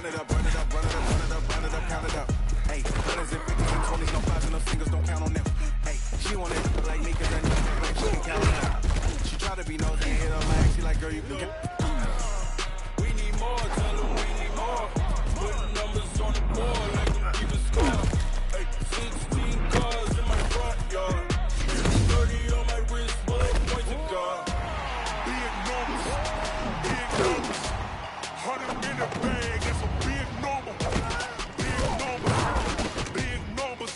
Run it up, run it up, run it up, run it up, run it up, count it up. Hey, 100s and 50s and 20s, no 5s and no singles, don't count on them. Hey, she want it like me, cause that nigga like she can count it out. She try to be nosy and hit her lag, she like, girl, you can get. We need more, tell them we need more. Putting numbers on the board like them keep a score. Hey, 16 cars in my front yard. 30 on my wrist, bullet point to God. Big numbers, 100 in the bag, that's a big number. Big numbers, big numbers.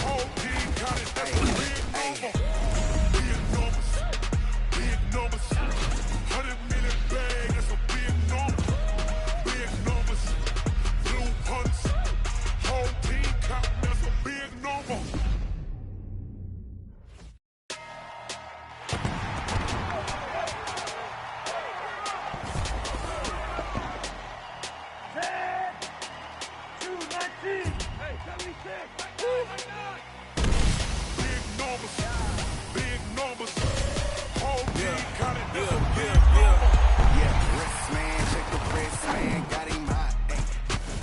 Whole team counted, that's a big number. Big numbers, 100 million bag, that's a big number. Big numbers, blue hunts. Whole team counting, that's a big number. Big numbers, whole team counted, that's a big number. Yeah, wrist man, check the wrist man, got him hot. Ay,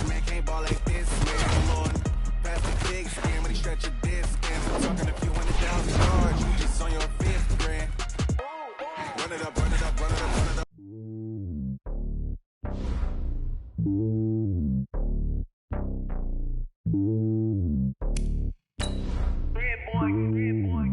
man can't ball like this, man. Lord, pass the big scan when he stretch a disc. I'm talking a few $100,000, you just on your 5th grand. Run it up, run it up, run it up, run it up.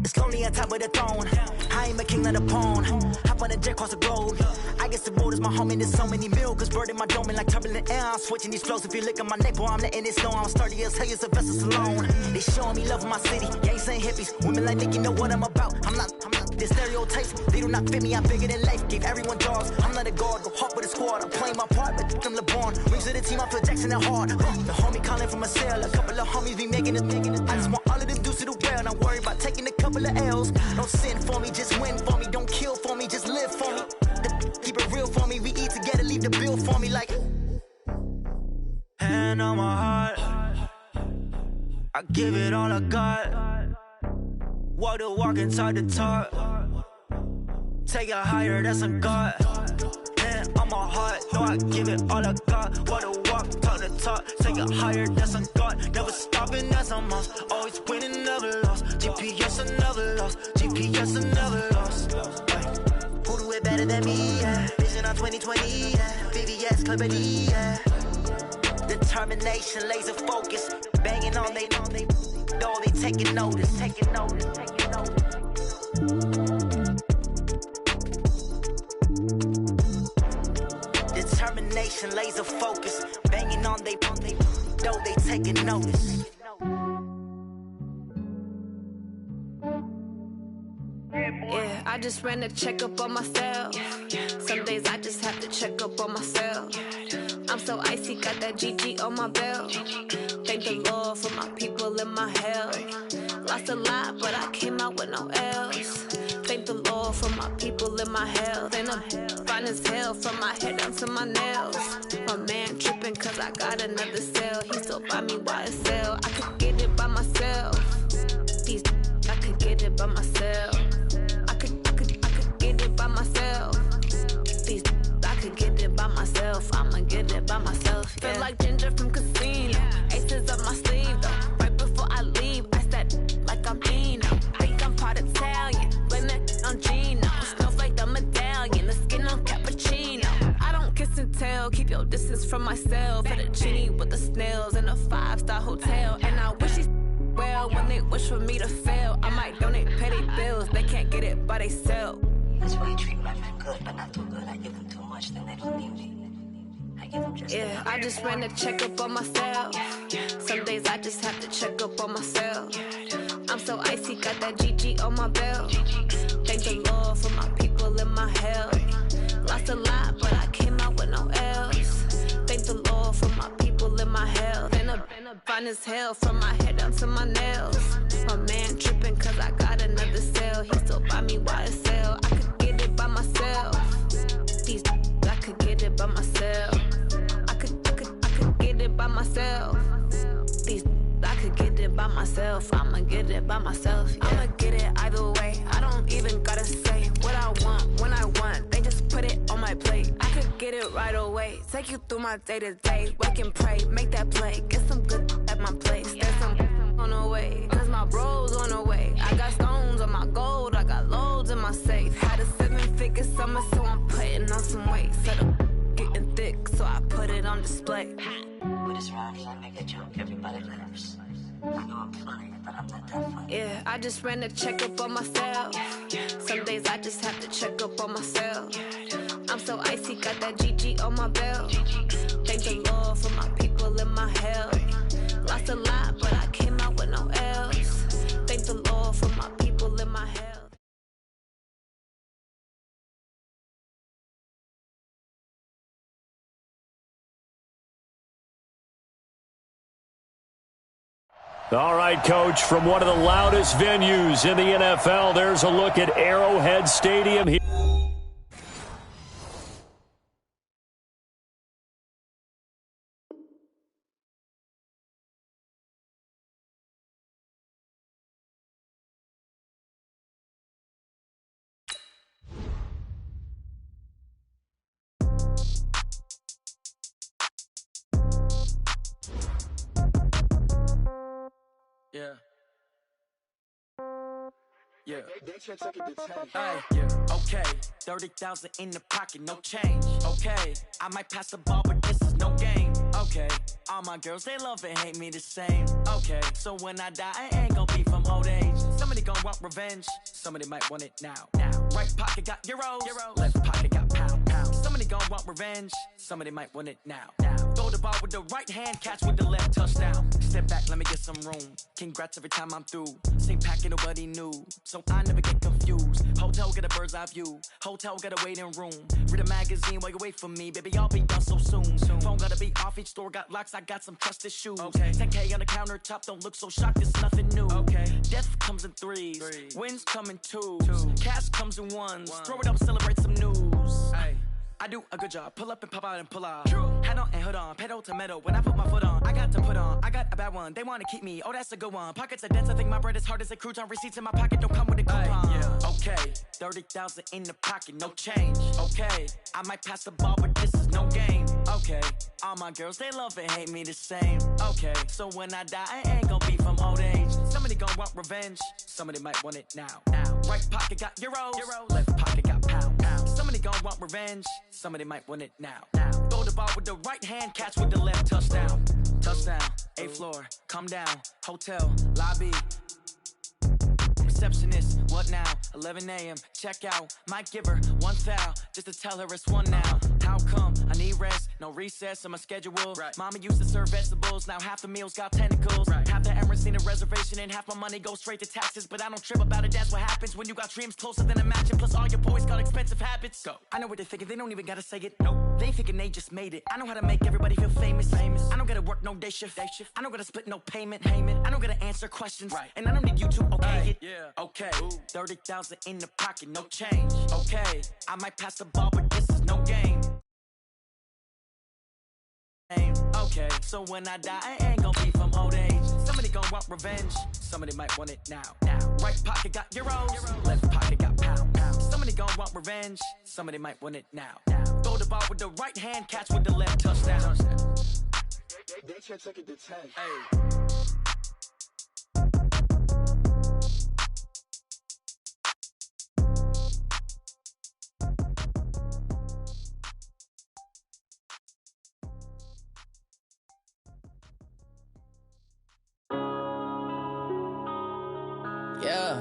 It's lonely on top of the throne. I ain't a king of the pawn. Hop on a jet across the globe. I guess the road is my home and there's so many milk. Bird in my dome and like turbulent air. I'm switching these flows. If you look at my neck, boy, I'm letting it snow. I'm sturdy as hell, as a vessel alone. They showing me love in my city. Gangs ain't hippies. Women like Nicky know what I'm about. I'm not the stereotypes. They do not fit me. I'm bigger than life. Gave everyone jobs. I'm not a guard. Go hard with a squad. I'm playing my part, but I'm LeBron. Rings to the team. I feel Jackson and hard. The homie calling from a cell. A couple of homies be making it. I just want all of them dudes to do well. Not worry about taking a couple of L's. Don't sin for me, just win for me. Don't kill for me, just live for me. Keep it real for me. We eat together, leave the bill for me like. Hand on my heart, I give it all I got. Walk the walk and talk the talk. Take it higher, that's a God. Hand on my heart, no, I give it all I got. Walk the walk, talk the talk. Take it higher, that's a God. Never stopping, that's a must. Always winning, never lost. GPS, I never lost. GPS, I never lost. Who do it better than me? Yeah. Vision on 2020. Yeah. VVS, Clarity. Yeah. Determination, laser focus. Banging on they know they taking notice. Taking notice. Taking notice. Determination, laser focus. Banging on they know they taking notice. Yeah, I just ran a checkup on myself. Some days I just have to check up on myself. I'm so icy, got that GG on my belt. Thank the Lord for my people in my health. Lost a lot, but I came out with no L's. Thank the Lord for my people in my health. And I'm fine as hell from my head down to my nails. My man tripping cause I got another cell. He still buy me YSL. I could get it by myself. These I could get it by myself. I could get it by myself. These I could get it by myself. I'ma get it by myself. Yeah. Feel like Ginger from Casino. Aces up my sleeve though. Right before I leave, I said like I'm Dino. Think I'm part Italian. Blame that on Gino. Snowflake the medallion. The skin on cappuccino. I don't kiss and tell. Keep your distance from myself. Fettuccine with the snails in a 5-star hotel. And I wish he's well when they wish for me to fail. I might donate petty bills. They can't get it by themselves. That's why you treat my friend good, but not too good. I give them too much, then they believe me. I give them just yeah, I just ran a checkup on myself. Some days I just have to check up on myself. I'm so icy, got that GG on my belt. Thank the Lord for my people in my health. Lost a lot, but I came out with no L's. Thank the Lord for my people in my health. And I'm fine as hell from my head down to my nails. My man tripping cause I got another cell. He still buy me YSL. I could get it by myself. These I could get it by myself. I could get it by myself. These I could get it by myself. I'ma get it by myself. Yeah. I'ma get it either way. I don't even gotta say what I want when I want. They just put it on my plate. I could get it right away. Take you through my day to day. Wake and pray, make that play. Get some good at my place. There's some on the way, cause my bro's on the way. I got stones on my gold, I got loads in my safe. Had a 7-figure summer, so I'm putting on some weight. Said I'm getting thick, so I put it on display. With this round, I make a joke, everybody laughs. I know I'm funny, but I'm not that funny. Yeah, I just ran a checkup on myself. Some days I just have to check up on myself. I'm so icy, got that GG on my belt. Thank the Lord for my people in my health. Lost a lot, but I came out with no else. Thank the Lord for my people in my health. All right, Coach, from one of the loudest venues in the NFL, there's a look at Arrowhead Stadium here. Yeah. Yeah. Hey, yeah. Okay. 30,000 in the pocket, no change. Okay. I might pass the ball, but this is no game. Okay. All my girls, they love and hate me the same. Okay. So when I die, I ain't gonna be from old age. Somebody gonna want revenge. Somebody might want it now. Right pocket got euros. Left pocket got pound. Somebody gonna want revenge. Somebody might want it now. Throw the ball with the right hand, catch with the left, touchdown. Step back, let me get some room. Congrats every time I'm through. Same packet, nobody knew. So I never get confused. Hotel get a bird's eye view. Hotel get a waiting room. Read a magazine while you wait for me. Baby, I'll be done so soon. Phone gotta be off, each store got locks. I got some trusted shoes. Okay. 10K on the countertop, don't look so shocked, it's nothing new. Okay. Death comes in threes. Wins come in twos. Cash comes in ones. Throw it up, celebrate some news. Hey. I do a good job, pull up and pop out and pull off. Hat on and hood on, pedal to metal. When I put my foot on, I got to put on. I got a bad one, they wanna keep me. Oh, that's a good one. Pockets are dense, I think my bread is hard as a crouton. Receipts in my pocket don't come with a coupon. Yeah. Okay, 30,000 in the pocket, no change. Okay, I might pass the ball, but this is no game. Okay, all my girls, they love and hate me the same. Okay, so when I die, I ain't gonna be from old age. Somebody gonna want revenge. Somebody might want it now. Right pocket got euros. Left pocket got pound. Somebody gonna want revenge. Somebody might want it now. Throw the ball with the right hand, catch with the left, touchdown. Touchdown, 8th floor, come down, hotel, lobby. Receptionist, what now? 11 a.m., check out. Might give her one foul, just to tell her it's one now. How come? I need rest, no recess in my schedule. Right. Mama used to serve vegetables, now half the meals got tentacles. Right. Half the Emirates need a reservation and half my money goes straight to taxes. But I don't trip about it, that's what happens when you got dreams closer than a matching. Plus all your boys got expensive habits. Go. I know what they're thinking, they don't even gotta say it. Nope. They thinking they just made it. I know how to make everybody feel famous. I don't gotta work no day shift. I don't gotta split no payment. I don't gotta answer questions. Right. And I don't need you to okay it. Yeah. Okay. 30,000 in the pocket, no change. Okay. I might pass the ball, but this is no game. Okay, so when I die, I ain't gonna be from old age. Somebody gonna want revenge. Somebody might want it now. Right pocket got euros. Left pocket got pound. Somebody gonna want revenge. Somebody might want it now. Throw the ball with the right hand, catch with the left, touchdown. They can't take it to 10. Hey. Yeah.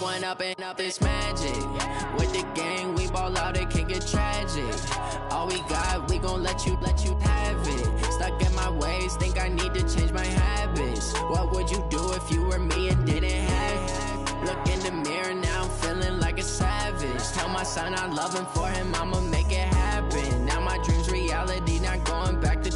One up and up is magic. With the gang, we ball out, it can get tragic. All we got, we gon' let you have it. Stuck in my ways, think I need to change my habits. What would you do if you were me and didn't have it? Look in the mirror, now I'm feeling like a savage. Tell my son I love him, for him I'ma make it happen. Now my dream's reality, not going back to.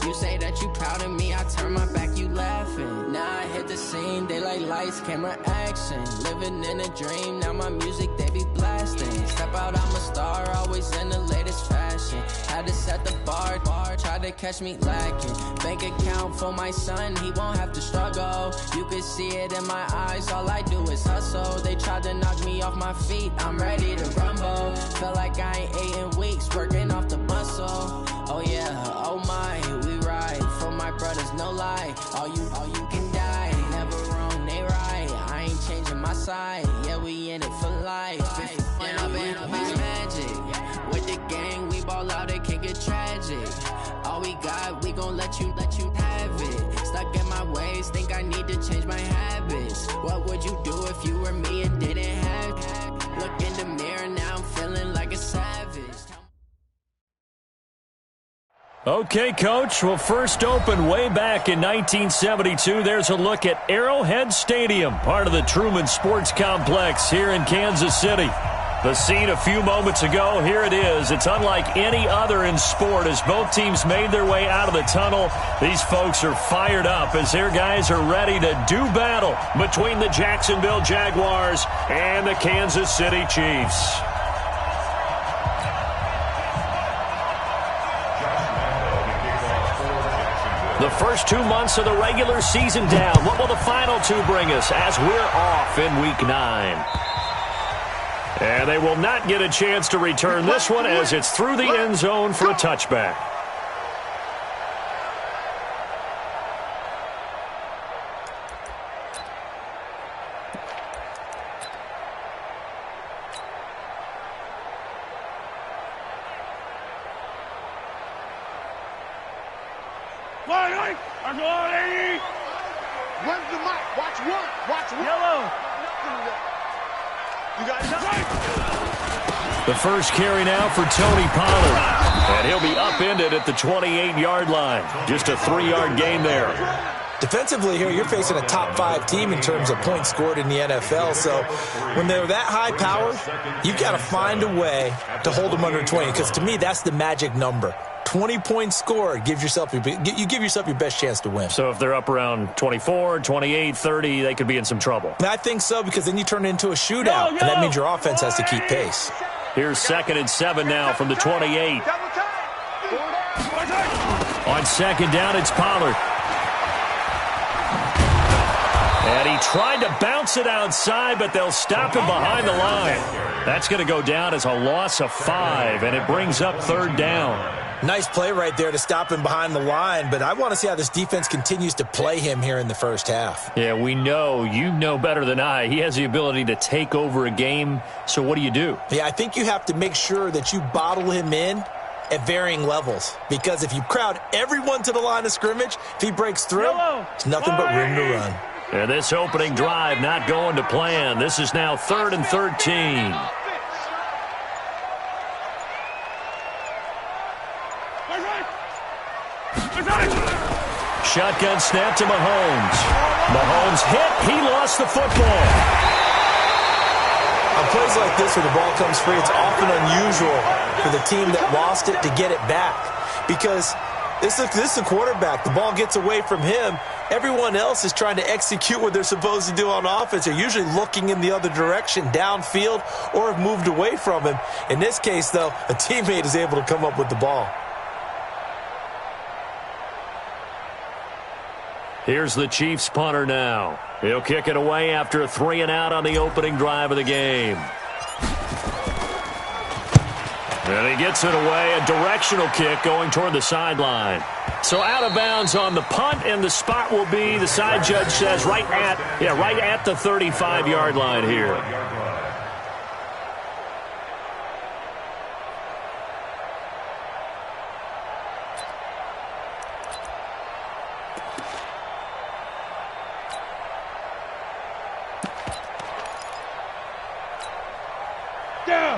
You say that you proud of me, I turn my back, you laughing. Now I hit the scene, they like lights, camera, action. Living in a dream, now my music, they be blasting. Step out, I'm a star, always in the latest fashion. action. Had to set the bar, tried to catch me lacking. Bank account for my son, he won't have to struggle. You can see it in my eyes, all I do is hustle. They tried to knock me off my feet, I'm ready to rumble. Felt like I ain't ate in weeks, working off the muscle. Oh yeah, oh my, we ride for my brothers, no lie. All you can die, never wrong, they right. I ain't changing my side, yeah, we in it for life. When I've been magic, with the gang, we ball out, it can get tragic. All we got, we gon' let you have it. Stuck in my ways, think I need to change my habits. What would you do if you were me and didn't have it? Look in the mirror, now I'm feeling like a savage. Okay, Coach. Well, first opened way back in 1972. There's a look at Arrowhead Stadium, part of the Truman Sports Complex here in Kansas City. The scene a few moments ago, here it is. It's unlike any other in sport as both teams made their way out of the tunnel. These folks are fired up as their guys are ready to do battle between the Jacksonville Jaguars and the Kansas City Chiefs. The first 2 months of the regular season down. What will the final two bring us as we're off in Week 9? And they will not get a chance to return this one as it's through the end zone for a touchback. Where's the mic? Watch one. Watch one. Yellow. You got it. The first carry now for Tony Pollard. And he'll be upended at the 28-yard line. Just a 3-yard gain there. Defensively here, you're facing a top 5 team in terms of points scored in the NFL. So when they're that high power, you've got to find a way to hold them under 20. Because to me, that's the magic number. 20 points scored, you give yourself your best chance to win. So if they're up around 24, 28, 30, they could be in some trouble. I think so, because then you turn it into a shootout, and that means your offense has to keep pace. Here's 2nd and 7 now from the 28. On second down, it's Pollard. And he tried to bounce it outside, but they'll stop him behind the line. That's going to go down as a loss of 5, and it brings up 3rd down. Nice play right there to stop him behind the line, but I want to see how this defense continues to play him here in the first half. Yeah, we know. You know better than I. He has the ability to take over a game, so what do you do? Yeah, I think you have to make sure that you bottle him in at varying levels, because if you crowd everyone to the line of scrimmage, if he breaks through, it's nothing but room to run. And this opening drive not going to plan. This is now 3rd and 13. Shotgun snap to Mahomes. Mahomes hit. He lost the football. On plays like this where the ball comes free, it's often unusual for the team that lost it to get it back, because this is the quarterback. The ball gets away from him. Everyone else is trying to execute what they're supposed to do on offense. They're usually looking in the other direction, downfield, or have moved away from him. In this case, though, a teammate is able to come up with the ball. Here's the Chiefs punter now. He'll kick it away after a 3-and-out on the opening drive of the game. And he gets it away, a directional kick going toward the sideline. So out of bounds on the punt, and the spot will be, the side judge says, right at the 35-yard line here.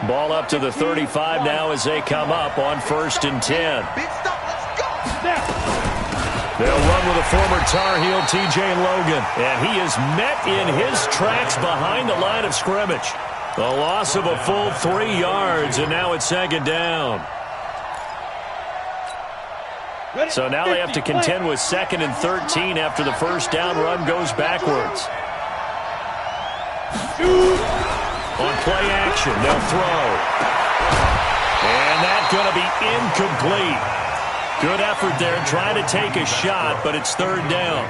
Ball up to the 35 now as they come up on 1st and 10. They'll run with a former Tar Heel, TJ Logan. And he is met in his tracks behind the line of scrimmage. The loss of a full 3 yards, and now it's 2nd down. So now they have to contend with 2nd and 13 after the first down run goes backwards. On play action, they'll throw. And that's going to be incomplete. Good effort there, trying to take a shot, but it's third down.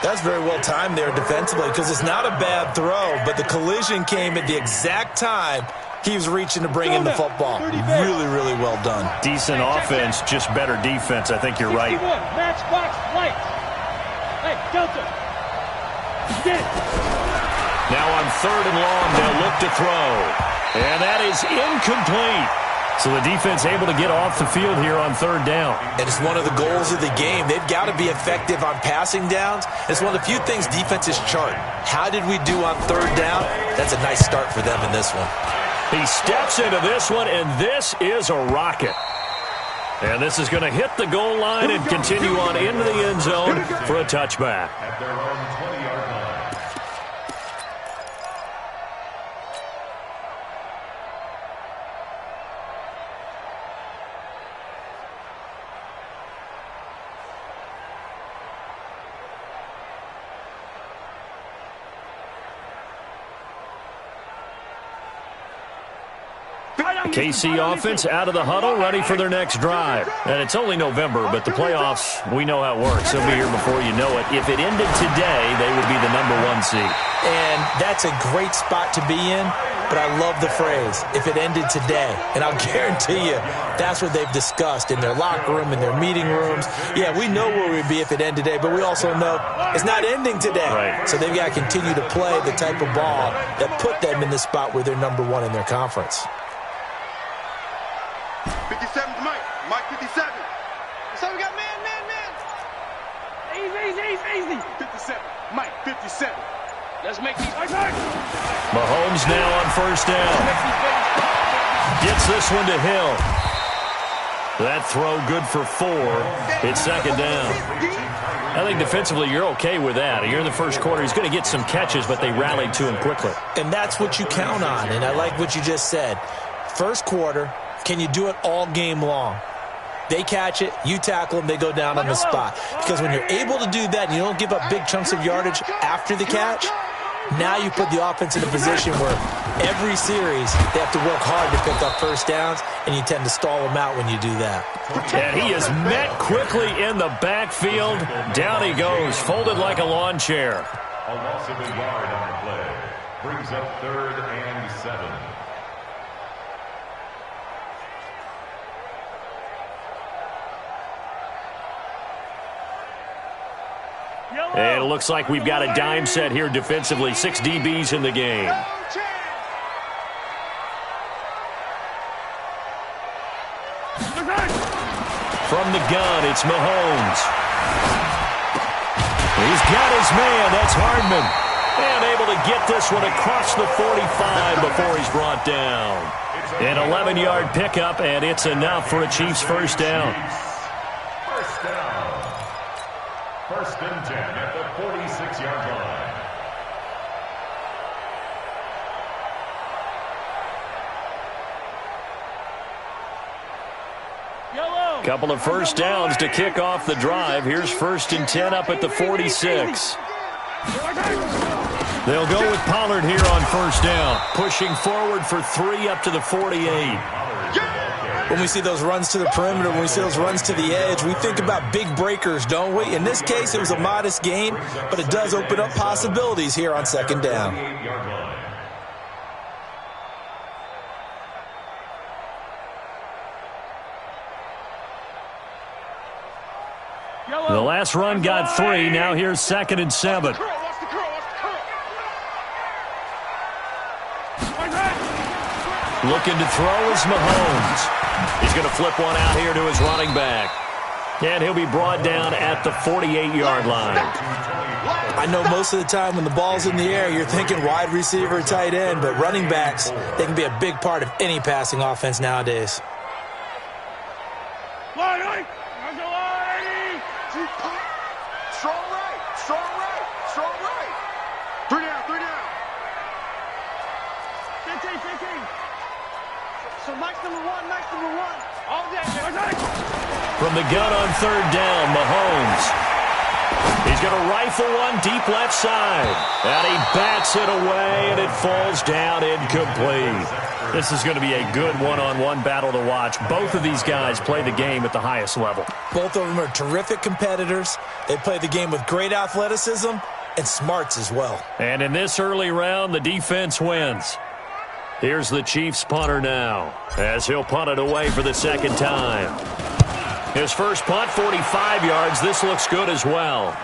That's very well timed there defensively because it's not a bad throw, but the collision came at the exact time he was reaching to bring in the football. Really, really well done. Decent offense, just better defense. I think you're right. Matchbox light. Hey, Delta. Now on third and long, they'll look to throw. And that is incomplete. So the defense able to get off the field here on third down. And it's one of the goals of the game. They've got to be effective on passing downs. It's one of the few things defenses chart. How did we do on third down? That's a nice start for them in this one. He steps into this one, and this is a rocket. And this is going to hit the goal line and continue on into the end zone for a touchback. At their own 20-yard line. KC offense out of the huddle, ready for their next drive. And it's only November, but the playoffs, we know how it works. They'll be here before you know it. If it ended today, they would be the #1 seed. And that's a great spot to be in, but I love the phrase, if it ended today. And I'll guarantee you that's what they've discussed in their locker room, in their meeting rooms. Yeah, we know where we'd be if it ended today, but we also know it's not ending today. Right. So they've got to continue to play the type of ball that put them in the spot where they're #1 in their conference. 57's Mike. Mike 57. So we got man. Easy. 57. Mike 57. Let's make these. Mahomes now on first down. Gets this one to Hill. That throw good for 4. It's second down. I think defensively you're okay with that. Here in the first quarter, he's going to get some catches, but they rallied to him quickly. And that's what you count on, and I like what you just said. First quarter, can you do it all game long? They catch it, you tackle them, they go down on the spot. Because when you're able to do that and you don't give up big chunks of yardage after the catch, now you put the offense in a position where every series they have to work hard to pick up first downs, and you tend to stall them out when you do that. And he is met quickly in the backfield. Down he goes, folded like a lawn chair. A loss of a yard on the play. Brings up 3rd and 7. And it looks like we've got a dime set here defensively. 6 DBs in the game. From the gun, it's Mahomes. He's got his man. That's Hardman. And able to get this one across the 45 before he's brought down. An 11-yard pickup, and it's enough for a Chiefs first down. First down. 1st and 10 at the 46-yard line. Couple of first downs to kick off the drive. Here's 1st and 10 up at the 46. They'll go with Pollard here on first down, pushing forward for 3 up to the 48. When we see those runs to the perimeter, when we see those runs to the edge, we think about big breakers, don't we? In this case, it was a modest gain, but it does open up possibilities here on second down. The last run got 3. Now here's 2nd and 7. Looking to throw is Mahomes. He's going to flip one out here to his running back. And he'll be brought down at the 48-yard line. I know most of the time when the ball's in the air, you're thinking wide receiver, tight end, but running backs, they can be a big part of any passing offense nowadays. Strong right. 3 down. 15. So Mike's number one. All day. From the gun on third down, Mahomes. He's going to rifle one deep left side. And he bats it away, and it falls down incomplete. This is going to be a good one-on-one battle to watch. Both of these guys play the game at the highest level. Both of them are terrific competitors. They play the game with great athleticism and smarts as well. And in this early round, the defense wins. Here's the Chiefs punter now, as he'll punt it away for the second time. His first punt, 45 yards. This looks good as well.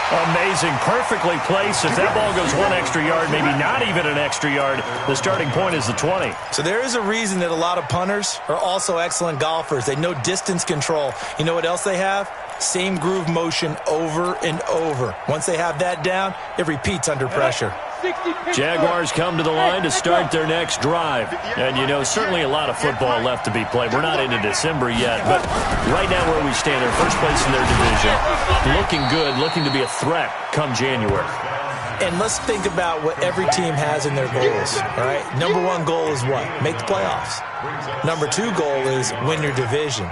Amazing. Perfectly placed. If that ball goes one extra yard, maybe not even an extra yard, the starting point is the 20. So there is a reason that a lot of punters are also excellent golfers. They know distance control. You know what else they have? Same groove motion over and over. Once they have that down, it repeats under pressure. Jaguars come to the line to start their next drive. And, you know, certainly a lot of football left to be played. We're not into December yet, but right now where we stand, they're first place in their division. Looking good, looking to be a threat come January. And let's think about what every team has in their goals, all right? Number one goal is what? Make the playoffs. Number two goal is win your division.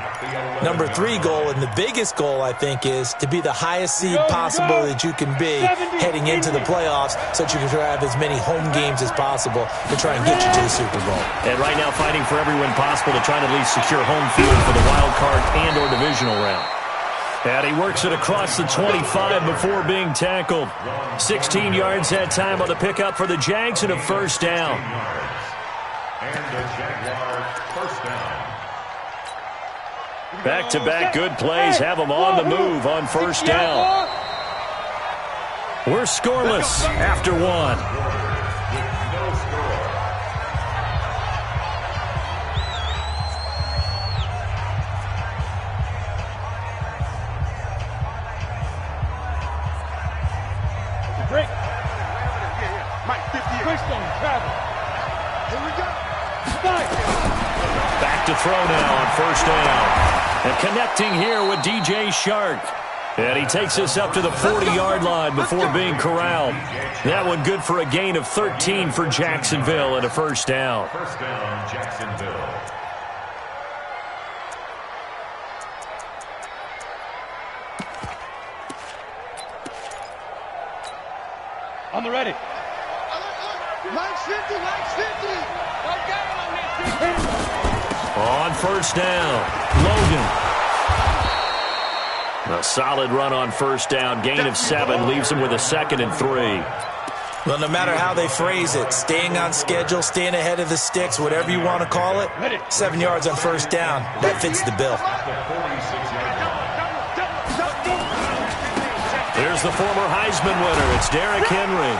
Number three goal, and the biggest goal, I think, is to be the highest seed possible that you can be heading into the playoffs so that you can have as many home games as possible to try and get you to the Super Bowl. And right now fighting for every win possible to try to at least secure home field for the wild card and or divisional round. And he works it across the 25 before being tackled. 16 yards that time on the pickup for the Jags and a first down. Back-to-back good plays have them on the move on first down. We're scoreless after one. Break. Mike, 50 years. Travel. Here we go. Back to throw now on first down. And connecting here with DJ Shark. And he takes us up to the 40-yard line before being corralled. That one good for a gain of 13 for Jacksonville and a first down. First down, Jacksonville. On the ready. Line's 50, line's 50. On first down, Logan. A solid run on first down. Gain of 7 leaves him with a 2nd and 3. Well, no matter how they phrase it, staying on schedule, staying ahead of the sticks, whatever you want to call it, 7 yards on first down, that fits the bill. Here's the former Heisman winner. It's Derrick Henry.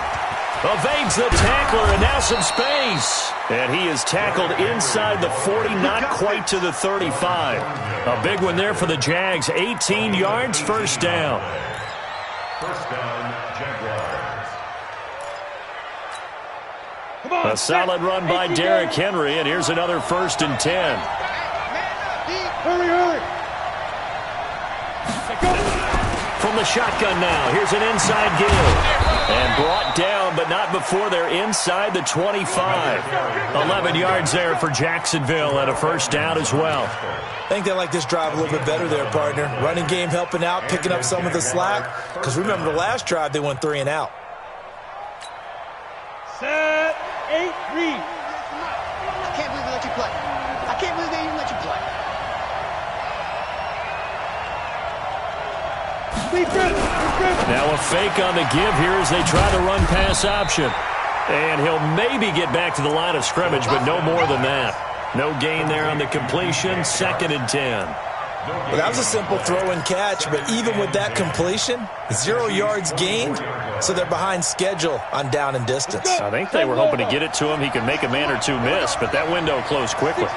Evades the tackler, and now some space. And he is tackled inside the 40, not quite to the 35. A big one there for the Jags. 18 yards, first down. First down, Jaguars. A solid run by Derrick Henry, and here's another 1st and 10. Hurry, hurry. From the shotgun now, here's an inside give. And brought down, but not before they're inside the 25. 11 yards there for Jacksonville and a first down as well. I think they like this drive a little bit better there, partner. Running game helping out, picking up some of the slack. Because remember the last drive, they went 3 and out. Set, 8, read. I can't believe they let you play. I can't believe they even let you play. Now a fake on the give here as they try the run-pass option. And he'll maybe get back to the line of scrimmage, but no more than that. No gain there on the completion, 2nd and 10. Well, that was a simple throw and catch, but even with that completion, 0 yards gained, so they're behind schedule on down and distance. I think they were hoping to get it to him. He could make a man or two miss, but that window closed quickly.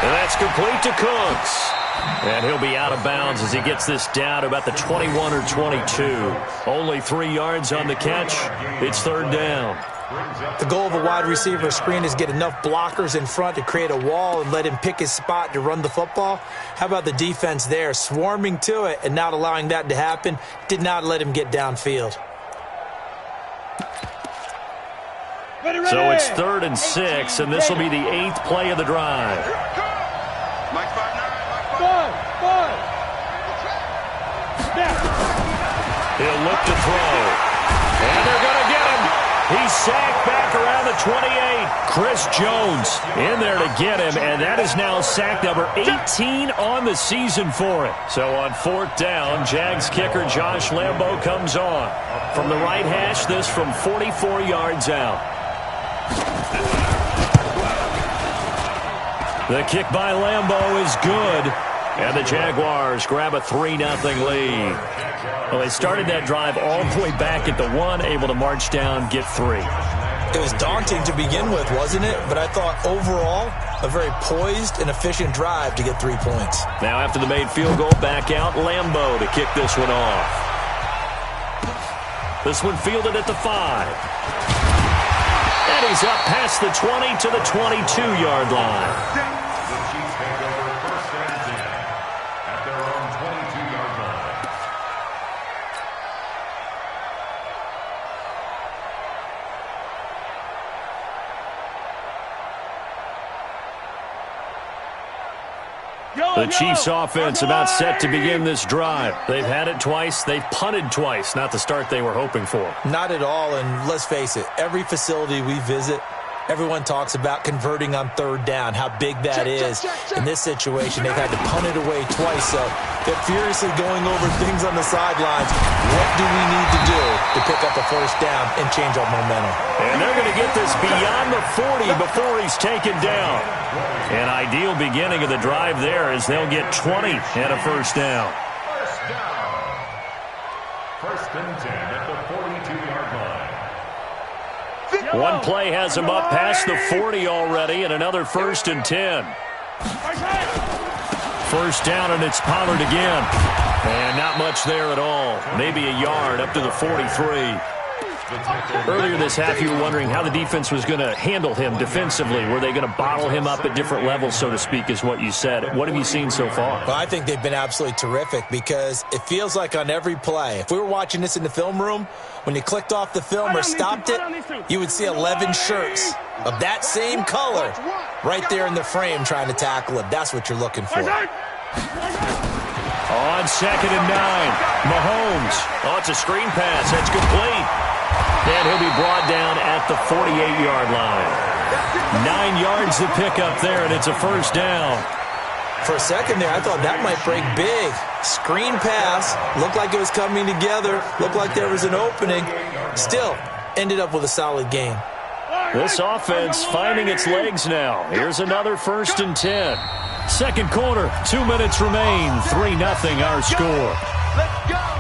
And that's complete to Cooks. And he'll be out of bounds as he gets this down to about the 21 or 22. Only 3 yards on the catch. It's 3rd down. The goal of a wide receiver screen is get enough blockers in front to create a wall and let him pick his spot to run the football. How about the defense there? Swarming to it and not allowing that to happen. Did not let him get downfield. So it's 3rd and 6, and this will be the 8th play of the drive. He'll look to throw. And they're going to get He's sacked back around the 28. Chris Jones in there to get him, and that is now sack number 18 on the season for him. So on 4th down, Jags kicker Josh Lambo comes on. From the right hash, this from 44 yards out. The kick by Lambo is good, and the Jaguars grab a 3-0 lead. Well, they started that drive all the way back at the 1, able to march down, get 3. It was daunting to begin with, wasn't it? But I thought overall, a very poised and efficient drive to get 3 points. Now after the made field goal, back out Lambo to kick this one off. This one fielded at the 5. And he's up past the 20 to the 22-yard line. The Chiefs offense about set to begin this drive. They've had it twice. They've punted twice. Not the start they were hoping for. Not at all, and let's face it, every facility we visit, everyone talks about converting on 3rd down, how big that is. In this situation, they've had to punt it away twice, so they're furiously going over things on the sidelines. What do we need to do to pick up a 1st down and change our momentum? And they're going to get this beyond the 40 before he's taken down. An ideal beginning of the drive there as they'll get 20 and a 1st down. 1st and 10 at the 42-yard line. One play has him up past the 40 already, and another 1st and 10. 1st down, and it's Pollard again. And not much there at all. Maybe a yard up to the 43. Earlier this half, you were wondering how the defense was going to handle him defensively. Were they going to bottle him up at different levels, so to speak, is what you said. What have you seen so far? Well, I think they've been absolutely terrific because it feels like on every play, if we were watching this in the film room, when you clicked off the film or stopped it, you would see 11 shirts of that same color right there in the frame trying to tackle him. That's what you're looking for. On 2nd and 9, Mahomes. Oh, it's a screen pass. That's complete. And he'll be brought down at the 48-yard line. 9 yards to pick up there, and it's a 1st down. For a second there, I thought that might break big. Screen pass. Looked like it was coming together. Looked like there was an opening. Still, ended up with a solid game. This offense finding its legs now. Here's another 1st and 10. Second quarter, 2 minutes remain. 3-0 our score. Let's go.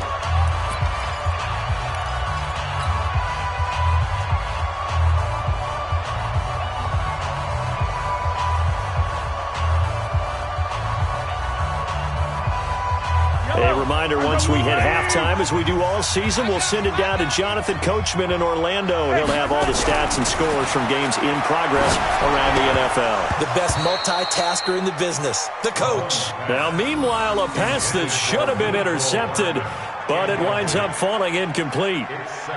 A reminder, once we hit halftime, as we do all season, we'll send it down to Jonathan Coachman in Orlando. He'll have all the stats and scores from games in progress around the NFL. The best multitasker in the business, the coach. Now, meanwhile, a pass that should have been intercepted, but it winds up falling incomplete.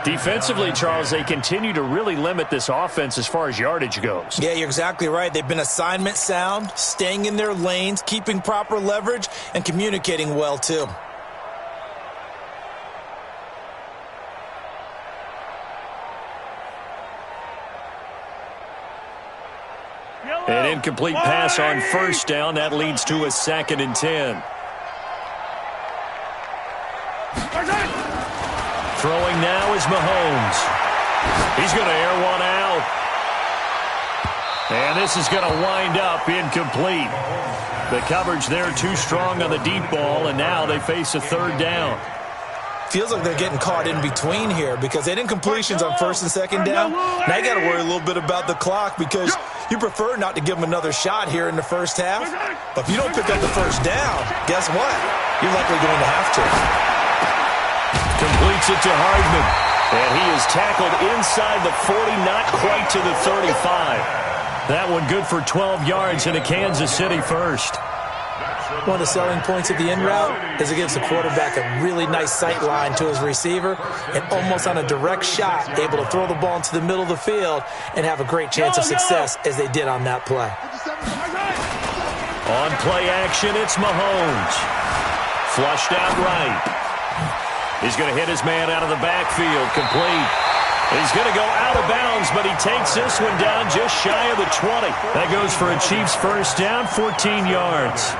Defensively, Charles, they continue to really limit this offense as far as yardage goes. Yeah, you're exactly right. They've been assignment sound, staying in their lanes, keeping proper leverage, and communicating well, too. An incomplete pass on 1st down. That leads to a 2nd and 10. Throwing now is Mahomes. He's going to air one out. And this is going to wind up incomplete. The coverage there too strong on the deep ball, and now they face a 3rd down. Feels like they're getting caught in between here because they did incompletions on 1st and 2nd down. Now you got to worry a little bit about the clock because you prefer not to give them another shot here in the 1st half. But if you don't pick up the 1st down, guess what? You're likely going to have to. Completes it to Hardman. And he is tackled inside the 40, not quite to the 35. That one good for 12 yards and a Kansas City 1st. One of the selling points of the in route is it gives the quarterback a really nice sight line to his receiver and almost on a direct shot able to throw the ball into the middle of the field and have a great chance of success as they did on that play. On play action, it's Mahomes. Flushed out right. He's going to hit his man out of the backfield. Complete. He's going to go out of bounds, but he takes this one down just shy of the 20. That goes for a Chiefs first down, 14 yards.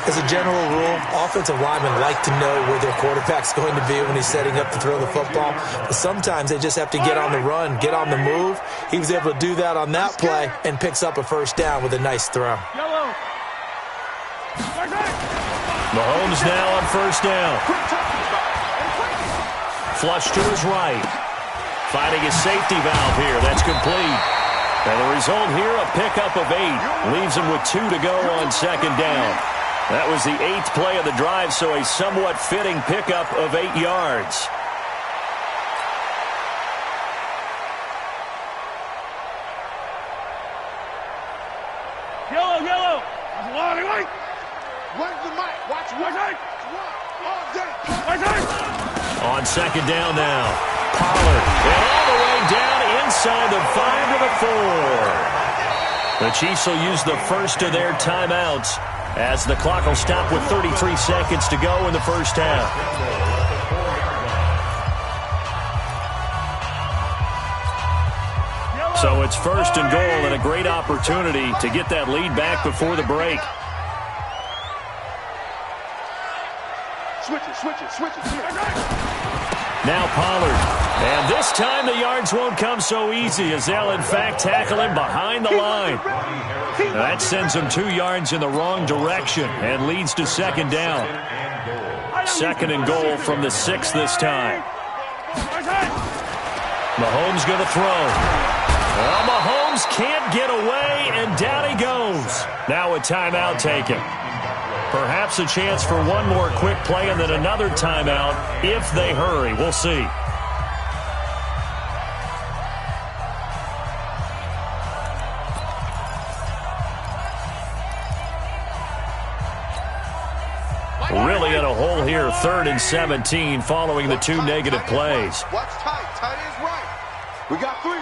As a general rule, offensive linemen like to know where their quarterback's going to be when he's setting up to throw the football. But sometimes they just have to get on the run, get on the move. He was able to do that on that play and picks up a first down with a nice throw. Mahomes now on first down. Flush to his right. Finding his safety valve here. That's complete. And the result here, a pickup of 8. Leaves him with 2 to go on second down. That was the 8th play of the drive, so a somewhat fitting pickup of 8 yards. Yellow, yellow. Wait. Where's the mic? Watch right. All day. On second down now. Pollard. And all the way down inside the 5 to the 4. The Chiefs will use the first of their timeouts as the clock will stop with 33 seconds to go in the first half. So it's first and goal and a great opportunity to get that lead back before the break. Switch it. Now Pollard. And this time the yards won't come so easy as they'll in fact tackle him behind the line. That sends him 2 yards in the wrong direction and leads to second down. Second and goal from the 6 this time. Mahomes going to throw. Well, Mahomes can't get away, and down he goes. Now a timeout taken. Perhaps a chance for one more quick play and then another timeout if they hurry. We'll see. Really in a hole here, 3rd and 17 following the 2 negative plays. Watch tight. Tight is right. We got 3,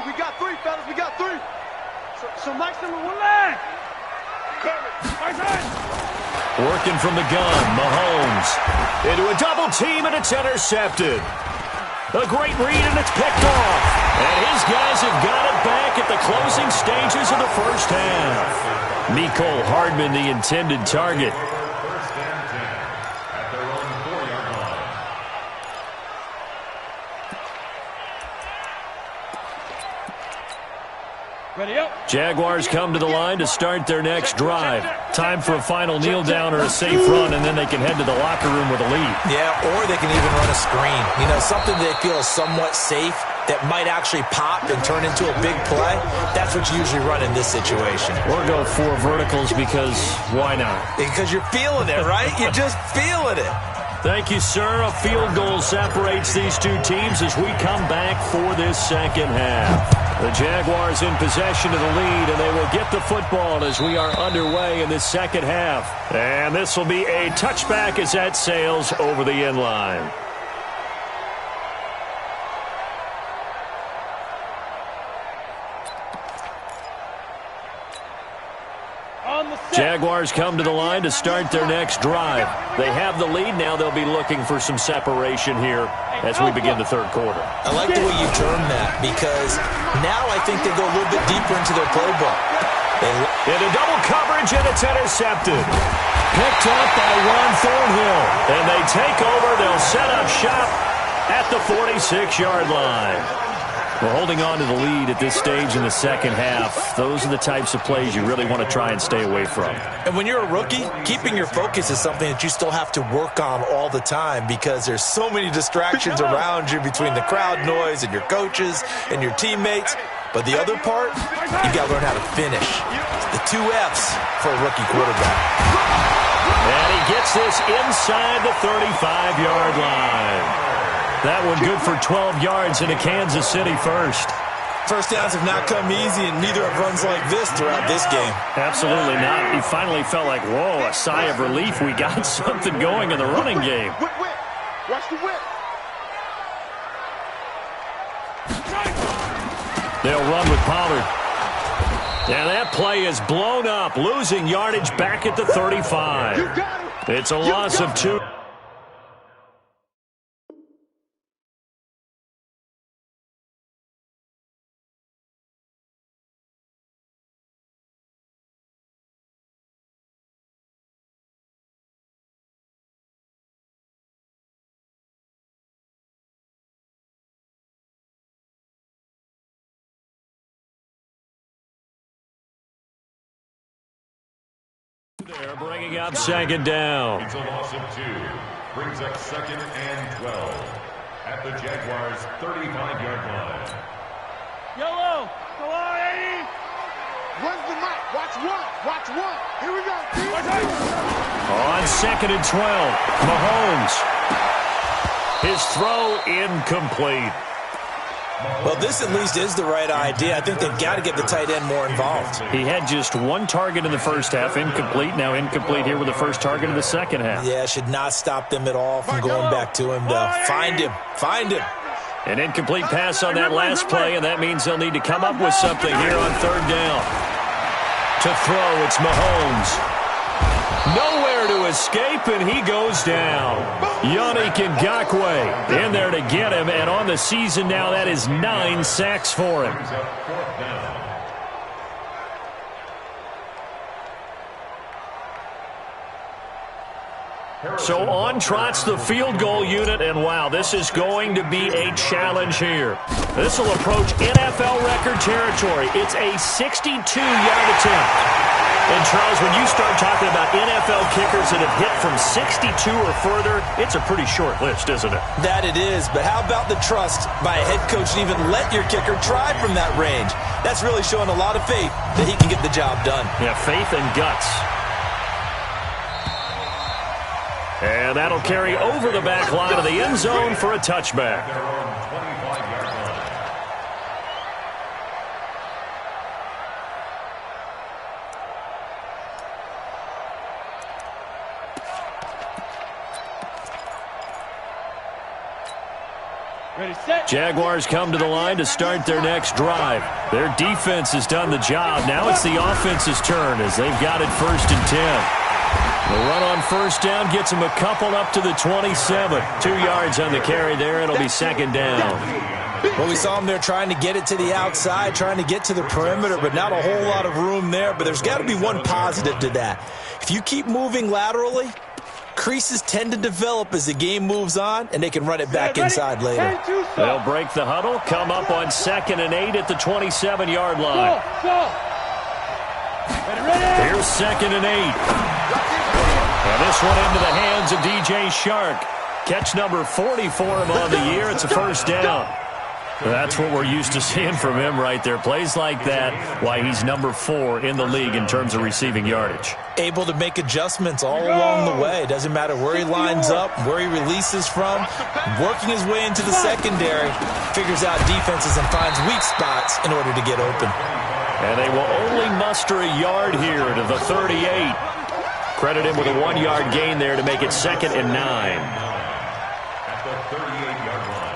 fellas. We got 3. So Mike's number 1 leg. Working from the gun, Mahomes. Into a double team, and it's intercepted. A great read, and it's picked off. And his guys have got it back at the closing stages of the first half. Mecole Hardman, the intended target. Jaguars come to the line to start their next drive. Time for a final kneel down or a safe run, and then they can head to the locker room with a lead. Yeah, or they can even run a screen. You know, something they feel is somewhat safe that might actually pop and turn into a big play. That's what you usually run in this situation. Or go 4 verticals because why not? Because you're feeling it, right? You're just feeling it. Thank you, sir. A field goal separates these 2 teams as we come back for this second half. The Jaguars in possession of the lead, and they will get the football as we are underway in this second half. And this will be a touchback as that sails over the end line. Jaguars come to the line to start their next drive. They have the lead. Now they'll be looking for some separation here as we begin the third quarter. I like the way you term that because now I think they go a little bit deeper into their playbook. Into double coverage, and it's intercepted. Picked up by Ron Thornhill. And they take over. They'll set up shop at the 46-yard line. We're holding on to the lead at this stage in the second half. Those are the types of plays you really want to try and stay away from. And when you're a rookie, keeping your focus is something that you still have to work on all the time because there's so many distractions around you between the crowd noise and your coaches and your teammates. But the other part, you got to learn how to finish. The 2 F's for a rookie quarterback. And he gets this inside the 35-yard line. That one good for 12 yards into Kansas City first. First downs have not come easy, and neither have runs like this throughout this game. Absolutely not. He finally felt like, whoa, a sigh of relief. We got something going in the running game. Whip. Watch the whip. They'll run with Pollard. And that play is blown up, losing yardage back at the 35. It's a loss of 2. They're bringing up second down. It's a loss of 2. Brings up 2nd and 12 at the Jaguars' 35-yard line. Yellow. Go on, 80. Where's the mic? Watch one. Watch one. Here we go. On 2nd and 12, Mahomes. His throw incomplete. Well, this at least is the right idea. I think they've got to get the tight end more involved. He had just one target in the first half, incomplete. Now incomplete here with the first target in the second half. Yeah, should not stop them at all from going back to him, though. Find him. Find him. An incomplete pass on that last play, and that means they'll need to come up with something here on third down. To throw, it's Mahomes. Nowhere to escape, and he goes down. Yannick Ngakoue in there to get him, and on the season now, that is 9 sacks for him. So on trots the field goal unit, and wow, this is going to be a challenge here. This will approach NFL record territory. It's a 62-yard attempt. And Charles, when you start talking about NFL kickers that have hit from 62 or further, it's a pretty short list, isn't it? That it is, but how about the trust by a head coach to even let your kicker try from that range? That's really showing a lot of faith that he can get the job done. Yeah, faith and guts. And that'll carry over the back line of the end zone for a touchback. Jaguars come to the line to start their next drive. Their defense has done the job. Now it's the offense's turn as they've got it 1st and 10. The run on first down gets him a couple up to the 27. 2 yards on the carry there. It'll be 2nd down. Well, we saw him there trying to get it to the outside, trying to get to the perimeter, but not a whole lot of room there. But there's got to be one positive to that. If you keep moving laterally, creases tend to develop as the game moves on, and they can run it back inside later. They'll break the huddle, come up on 2nd and 8 at the 27-yard line. Here's 2nd and 8. And this one into the hands of DJ Shark. Catch number 40 for him on the year. It's a 1st down. That's what we're used to seeing from him right there. Plays like that, why he's number 4 in the league in terms of receiving yardage. Able to make adjustments all along the way. Doesn't matter where he lines up, where he releases from. Working his way into the secondary, figures out defenses and finds weak spots in order to get open. And they will only muster a yard here to the 38. Credit him with a 1-yard gain there to make it 2nd and 9. At the 38-yard line.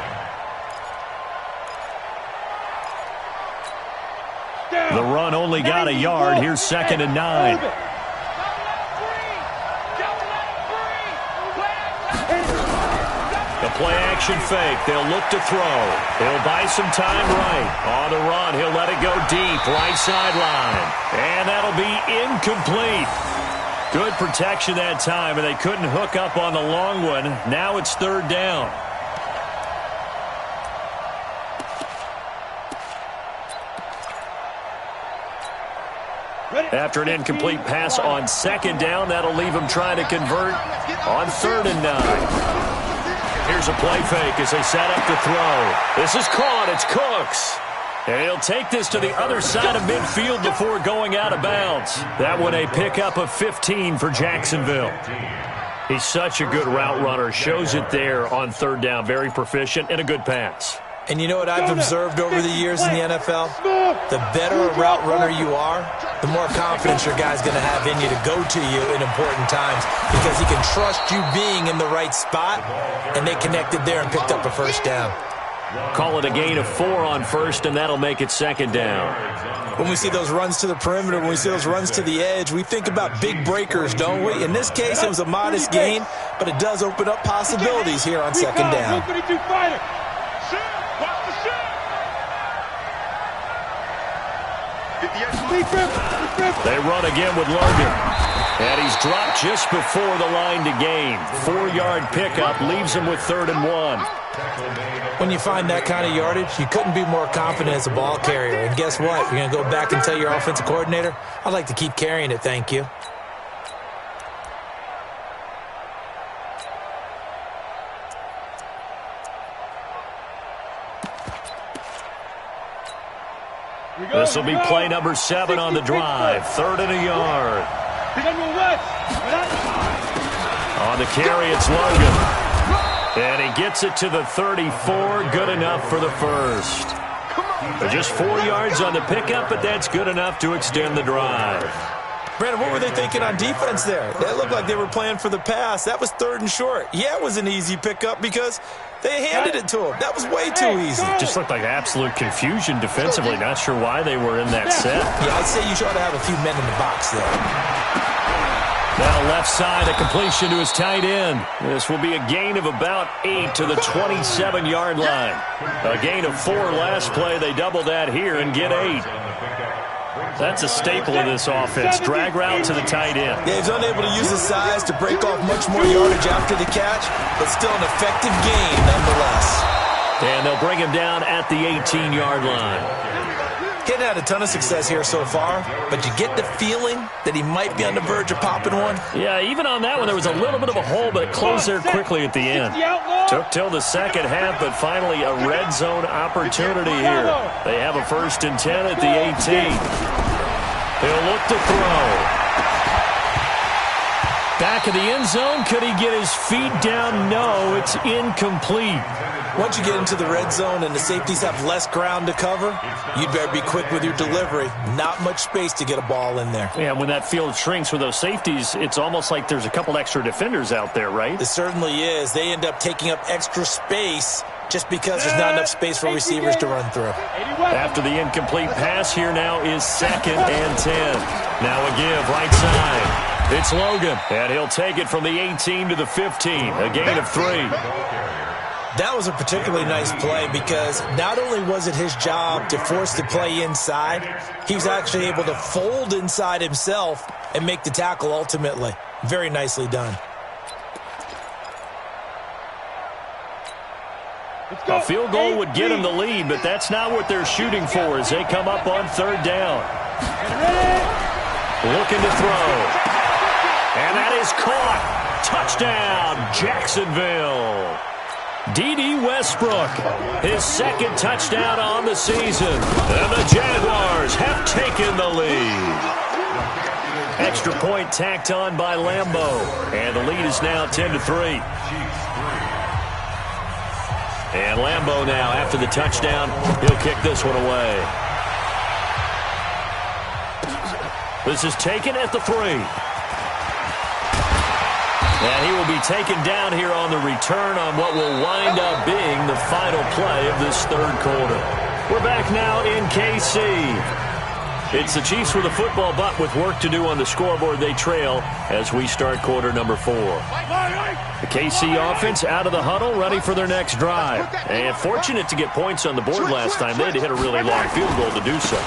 The run only got a yard. Here's 2nd and 9. The play action fake. They'll look to throw. He'll buy some time right. On the run, he'll let it go deep. Right sideline. And that'll be incomplete. Good protection that time, and they couldn't hook up on the long one. Now it's 3rd down. After an incomplete pass on 2nd down, that'll leave him trying to convert on 3rd and 9. Here's a play fake as they set up to throw. This is caught. It's Cooks. And he'll take this to the other side of midfield before going out of bounds. That one a pickup of 15 for Jacksonville. He's such a good route runner. Shows it there on 3rd down. Very proficient and a good pass. And you know what I've observed over the years in the NFL? The better a route runner you are, the more confidence your guy's going to have in you to go to you in important times because he can trust you being in the right spot, and they connected there and picked up a 1st down. Call it a gain of 4 on 1st, and that'll make it 2nd down. When we see those runs to the perimeter, when we see those runs to the edge, we think about big breakers, don't we? In this case, it was a modest gain, but it does open up possibilities here on 2nd down. They run again with Logan. And he's dropped just before the line to gain. 4-yard pickup leaves him with 3rd and 1. When you find that kind of yardage, you couldn't be more confident as a ball carrier. And guess what? You're going to go back and tell your offensive coordinator, I'd like to keep carrying it, thank you. This will be play number 7 on the drive. 3rd and a yard. On the carry, it's Logan. And he gets it to the 34. Good enough for the first. Just 4 yards on the pickup, but that's good enough to extend the drive. Brandon, what were they thinking on defense there? They looked like they were playing for the pass. That was 3rd and short. Yeah, it was an easy pickup because they handed it to him. That was way too easy. Just looked like absolute confusion defensively. Not sure why they were in that set. Yeah, I'd say you ought to have a few men in the box there. Now left side, a completion to his tight end. This will be a gain of about 8 to the 27-yard line. A gain of 4 last play. They double that here and get 8. That's a staple of this offense. Drag route to the tight end. Yeah, he's unable to use his size to break off much more yardage after the catch, but still an effective gain nonetheless. And they'll bring him down at the 18-yard line. He hadn't had a ton of success here so far, but you get the feeling that he might be on the verge of popping one. Yeah, even on that one, there was a little bit of a hole, but it closed there quickly at the end. Took till the second half, but finally a red zone opportunity here. They have a 1st and 10 at the 18. He'll look to throw. Back of the end zone. Could he get his feet down? No, it's incomplete. Once you get into the red zone and the safeties have less ground to cover, you'd better be quick with your delivery. Not much space to get a ball in there. Yeah, when that field shrinks with those safeties, it's almost like there's a couple extra defenders out there, right? It certainly is. They end up taking up extra space just because there's not enough space for receivers to run through. After the incomplete pass, here now is 2nd and 10. Now a give, right side. It's Logan, and he'll take it from the 18 to the 15, a gain of 3. That was a particularly nice play because not only was it his job to force the play inside, he was actually able to fold inside himself and make the tackle ultimately. Very nicely done. A field goal would get him the lead, but that's not what they're shooting for as they come up on 3rd down. Looking to throw. And that is caught. Touchdown, Jacksonville. D.D. Westbrook, his 2nd touchdown on the season. And the Jaguars have taken the lead. Extra point tacked on by Lambeau. And the lead is now 10-3. And Lambeau now, after the touchdown, he'll kick this one away. This is taken at the 3. And he will be taken down here on the return on what will wind up being the final play of this 3rd quarter. We're back now in KC. It's the Chiefs with a football, but with work to do on the scoreboard, they trail as we start quarter number 4. The KC offense out of the huddle, ready for their next drive. And fortunate to get points on the board last time. They had to hit a really long field goal to do so.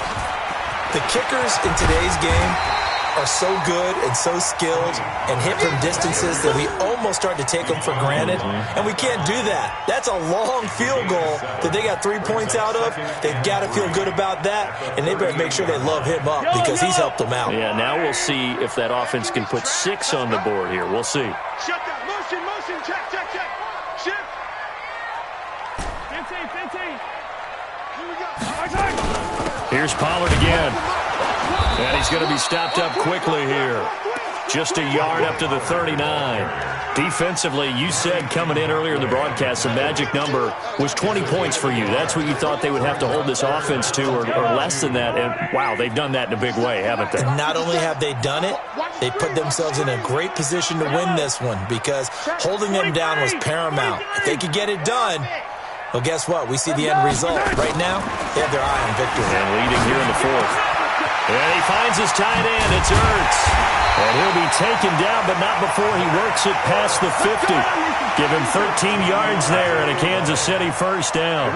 The kickers in today's game are so good and so skilled and hit from distances that we almost start to take them for granted, and we can't do that. That's a long field goal that they got 3 points out of. They've got to feel good about that, and they better make sure they love him up because he's helped them out. Yeah, now we'll see if that offense can put 6 on the board here. We'll see. Shut that. Motion, check. Shift. 15. Here we go. Here's Pollard again. And he's going to be stopped up quickly here. Just a yard up to the 39. Defensively, you said coming in earlier in the broadcast, the magic number was 20 points for you. That's what you thought they would have to hold this offense to, or less than that. And, wow, they've done that in a big way, haven't they? And not only have they done it, they put themselves in a great position to win this one because holding them down was paramount. If they could get it done, well, guess what? We see the end result. Right now, they have their eye on victory. And leading here in the 4th. And he finds his tight end. It's Ertz. And he'll be taken down, but not before he works it past the 50. Give him 13 yards there and a Kansas City 1st down.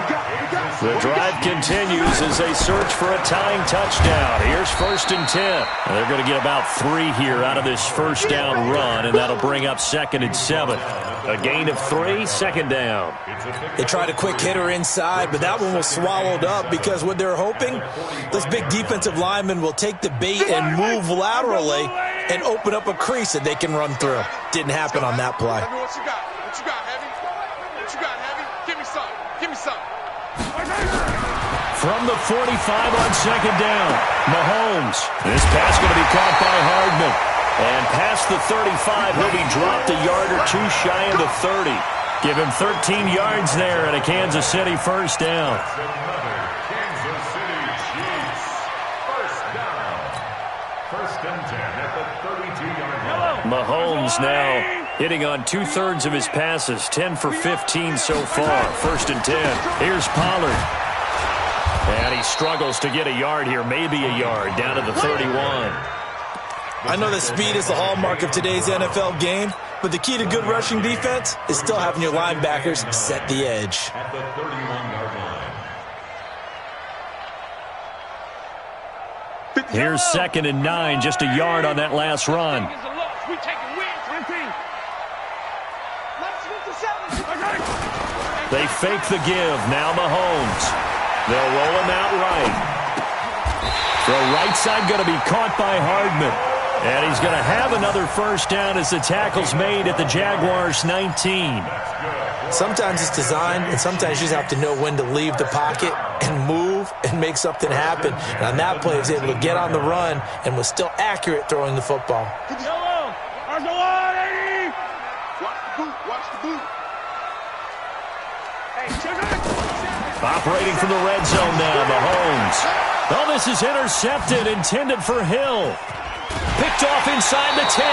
The drive continues as they search for a tying touchdown. Here's 1st and 10. And they're going to get about 3 here out of this 1st down run, and that'll bring up 2nd and 7. A gain of 3, 2nd down. They tried a quick hitter inside, but that one was swallowed up because what they're hoping, those big defensive linemen will take the bait and move laterally and open up a crease that they can run through. Didn't happen on that play. What you got, Heavy? Give me some. from the 45 on second down. Mahomes. This pass going to be caught by Hardman. And past the 35, he'll be dropped a yard or two shy of the 30. Give him 13 yards there and a Kansas City first down. Another Kansas City Chiefs. First down. First and 10 at the 32-yard line. Mahomes now hitting on 2/3 of his passes, 10 for 15 so far. First and 10. Here's Pollard. And he struggles to get a yard here, maybe a yard, down to the 31. I know that speed is the hallmark of today's NFL game, but the key to good rushing defense is still having your linebackers set the edge. At the 31-yard line. Here's 2nd and 9, just a yard on that last run. We take a win, 20. They fake the give. Now Mahomes. They'll roll him out right. The right side going to be caught by Hardman. And he's going to have another first down as the tackle's made at the Jaguars' 19. Sometimes it's designed, and sometimes you just have to know when to leave the pocket and move and make something happen. And on that play, he was able to get on the run and was still accurate throwing the football. Yellow. There's the line, 80. Watch the boot. Watch the boot. Hey, check it. Operating from the red zone now, Mahomes. Oh, this is intercepted, intended for Hill. Picked off inside the 10.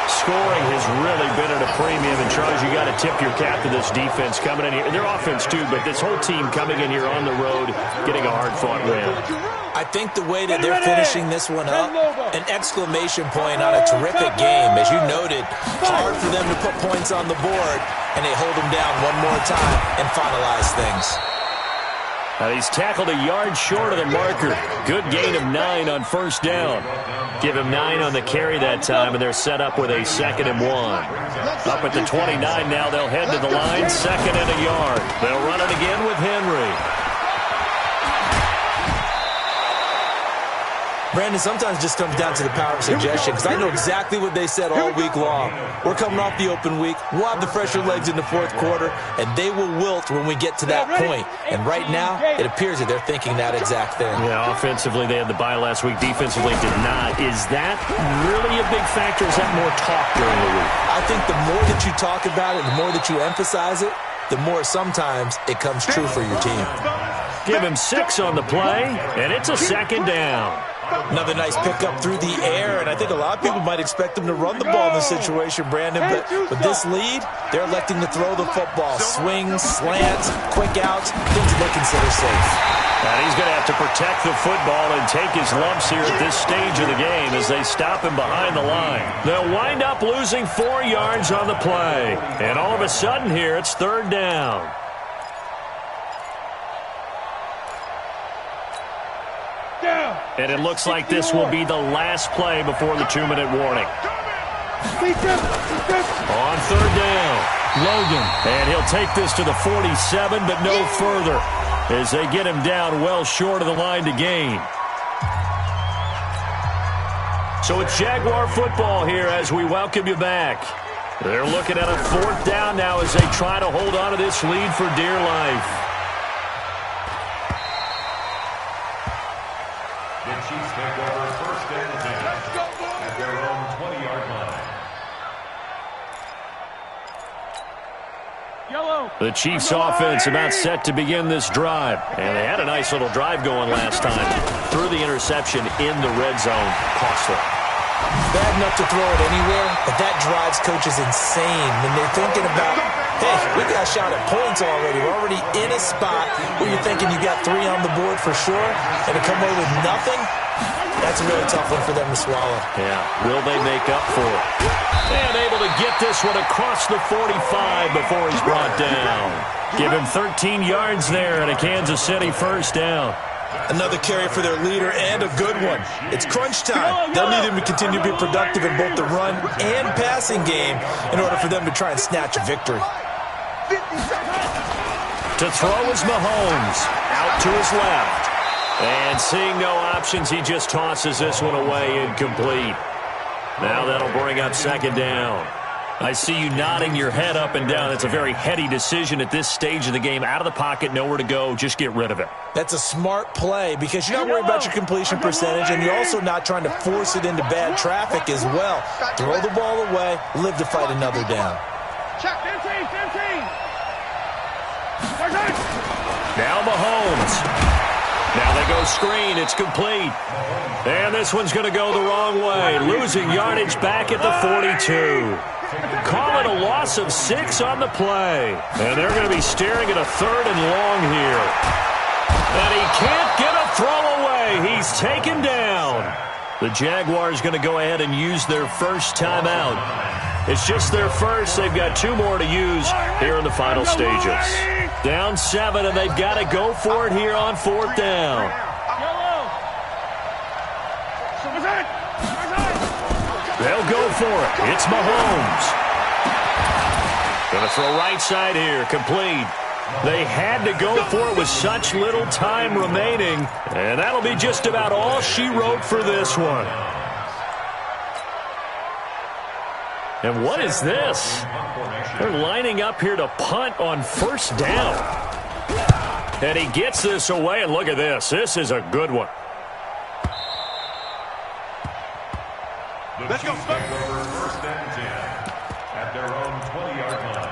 Scoring has really been at a premium, and Charles, you got to tip your cap to this defense coming in here. Their offense, too, but this whole team coming in here on the road, getting a hard-fought win. I think the way that they're finishing this one up, an exclamation point on a terrific game. As you noted, hard for them to put points on the board, and they hold them down one more time and finalize things. He's tackled a yard short of the marker. Good gain of 9 on first down. Give him 9 on the carry that time, and they're set up with a 2nd and 1. Up at the 29 now, they'll head to the line, 2nd and a yard. They'll run it again with Henry. Brandon, sometimes it just comes down to the power of suggestion, because I know exactly what they said all week long. We're coming off the open week. We'll have the fresher legs in the fourth quarter, and they will wilt when we get to that point. And right now, it appears that they're thinking that exact thing. Yeah, offensively, they had the bye last week. Defensively, did not. Is that really a big factor? Is that more talk during the week? I think the more that you talk about it, the more that you emphasize it, the more sometimes it comes true for your team. Give him 6 on the play, and it's a 2nd down. Another nice pickup through the air, and I think a lot of people might expect them to run the ball in this situation, Brandon, but with this lead, they're electing to throw the football. Swings, slants, quick outs, things that they consider safe. And he's going to have to protect the football and take his lumps here at this stage of the game as they stop him behind the line. They'll wind up losing 4 yards on the play. And all of a sudden here, it's 3rd down. And it looks like this will be the last play before the 2-minute warning. On 3rd down, Logan. And he'll take this to the 47, but no further as they get him down well short of the line to gain. So it's Jaguar football here as we welcome you back. They're looking at a 4th down now as they try to hold on to this lead for dear life. The Chiefs take over 1st and 10 at their own 20-yard line. The Chiefs offense about set to begin this drive. And they had a nice little drive going last time. Threw the interception in the red zone. Costly. Bad enough to throw it anywhere, but that drives coaches insane when they're thinking about, hey, we got a shot at points already. We're already in a spot where you're thinking you got 3 on the board for sure, and to come away with nothing, that's a really tough one for them to swallow. Yeah, will they make up for it? And able to get this one across the 45 before he's brought down. Give him 13 yards there and a Kansas City first down. Another carry for their leader and a good one. It's crunch time. They'll need him to continue to be productive in both the run and passing game in order for them to try and snatch a victory. To throw is Mahomes. Out to his left. And seeing no options, he just tosses this one away incomplete. Now that'll bring up 2nd down. I see you nodding your head up and down. That's a very heady decision at this stage of the game. Out of the pocket, nowhere to go. Just get rid of it. That's a smart play because you're not worried about your completion percentage, and you're also not trying to force it into bad traffic as well. Throw the ball away, live to fight another down. Check. 15. Now Mahomes. Now they go screen. It's complete. And this one's going to go the wrong way. Losing yardage back at the 42. Call it a loss of 6 on the play. And they're going to be staring at a 3rd and long here. And he can't get a throw away. He's taken down. The Jaguars going to go ahead and use their first timeout. It's just their first. They've got 2 more to use here in the final stages. Down 7, and they've got to go for it here on 4th down. They'll go for it. It's Mahomes. Going to throw right side here. Complete. They had to go for it with such little time remaining, and that'll be just about all she wrote for this one. And what is this? They're lining up here to punt on 1st down. And he gets this away, and look at this. This is a good one. Let's go. Take over 1st and 10 at their own 20-yard line.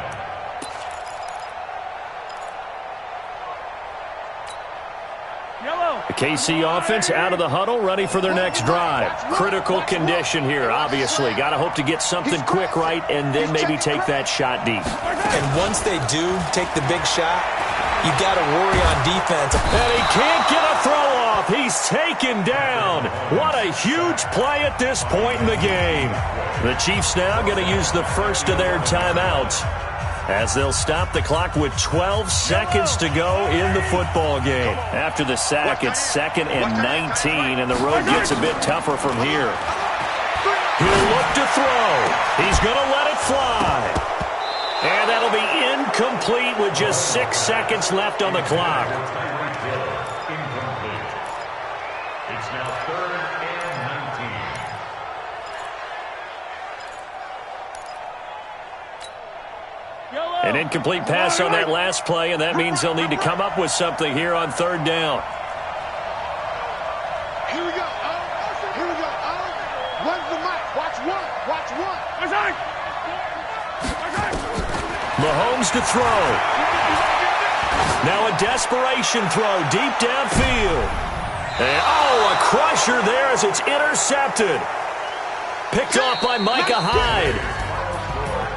The KC offense out of the huddle, ready for their next drive. Critical condition here, obviously. Got to hope to get something quick right and then maybe take that shot deep. And once they do take the big shot, you got to worry on defense. And he can't get a throw off. He's taken down. What a huge play at this point in the game. The Chiefs now going to use the first of their timeouts as they'll stop the clock with 12 seconds to go in the football game. After the sack, it's 2nd and 19, and the road gets a bit tougher from here. He'll look to throw. He's going to let it fly. And that'll be incomplete with just 6 seconds left on the clock. Incomplete. It's now 3rd and 19. An incomplete pass on that last play, and that means they'll need to come up with something here on 3rd down. Here we go. When's the mic? Watch one. Mahomes to throw. Now a desperation throw deep downfield. And, a crusher there as it's intercepted. Picked off by Micah Hyde.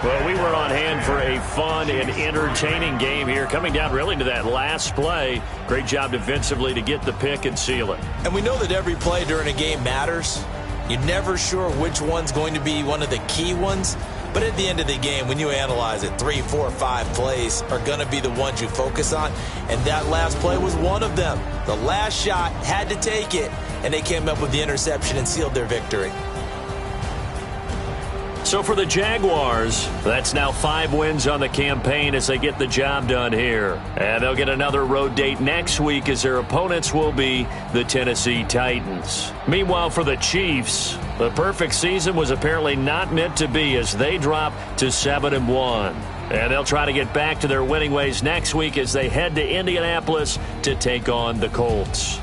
Well, we were on hand for a fun and entertaining game here, coming down really to that last play. Great job defensively to get the pick and seal it. And we know that every play during a game matters. You're never sure which one's going to be one of the key ones. But at the end of the game, when you analyze it, 3, 4, 5 plays are going to be the ones you focus on. And that last play was one of them. The last shot had to take it, and they came up with the interception and sealed their victory. So for the Jaguars, that's now 5 wins on the campaign as they get the job done here. And they'll get another road date next week as their opponents will be the Tennessee Titans. Meanwhile, for the Chiefs, the perfect season was apparently not meant to be as they drop to 7-1. And they'll try to get back to their winning ways next week as they head to Indianapolis to take on the Colts.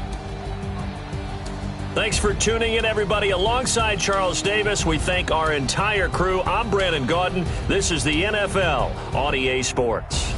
Thanks for tuning in, everybody. Alongside Charles Davis, we thank our entire crew. I'm Brandon Gaudin. This is the NFL on EA Sports.